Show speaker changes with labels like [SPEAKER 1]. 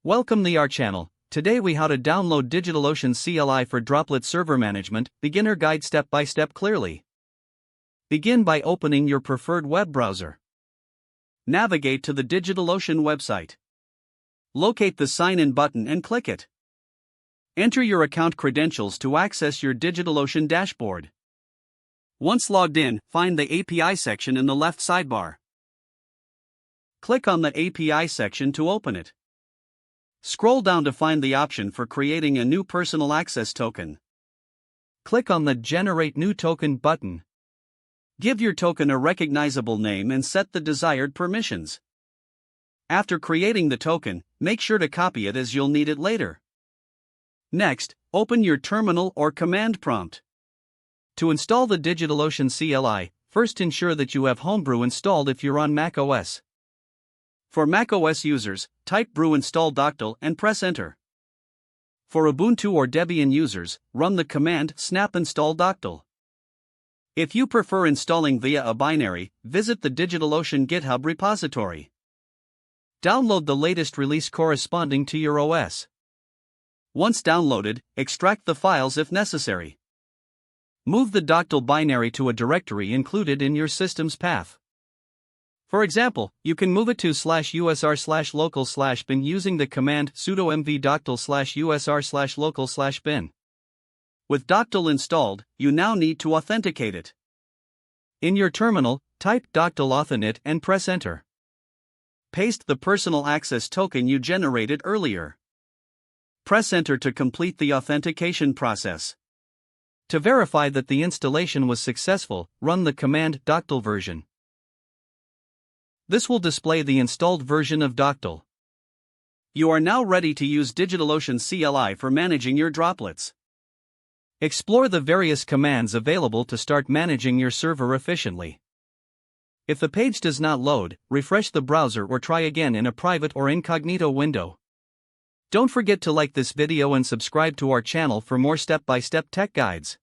[SPEAKER 1] Welcome to our channel. Today we how to download DigitalOcean CLI for Droplet server management, beginner guide step by step clearly. Begin by opening your preferred web browser. Navigate to the DigitalOcean website. Locate the sign in button and click it. Enter your account credentials to access your DigitalOcean dashboard. Once logged in, find the API section in the left sidebar. Click on the API section to open it. Scroll down to find the option for creating a new personal access token. Click on the Generate New Token button. Give your token a recognizable name and set the desired permissions. After creating the token, make sure to copy it as you'll need it later. Next, open your terminal or command prompt. To install the DigitalOcean CLI, first ensure that you have Homebrew installed if you're on macOS. For macOS users, type brew install Droplet and press enter. For Ubuntu or Debian users, run the command snap install Droplet. If you prefer installing via a binary, visit the DigitalOcean GitHub repository. Download the latest release corresponding to your OS. Once downloaded, extract the files if necessary. Move the Droplet binary to a directory included in your system's path. For example, you can move it to /usr/local/bin using the command sudo mv doctl/usr/local/bin. With Droplet installed, you now need to authenticate it. In your terminal, type doctl-authentic and press enter. Paste the personal access token you generated earlier. Press enter to complete the authentication process. To verify that the installation was successful, run the command Droplet version. This will display the installed version of Droplet. You are now ready to use DigitalOcean CLI for managing your droplets. Explore the various commands available to start managing your server efficiently. If the page does not load, refresh the browser or try again in a private or incognito window. Don't forget to like this video and subscribe to our channel for more step-by-step tech guides.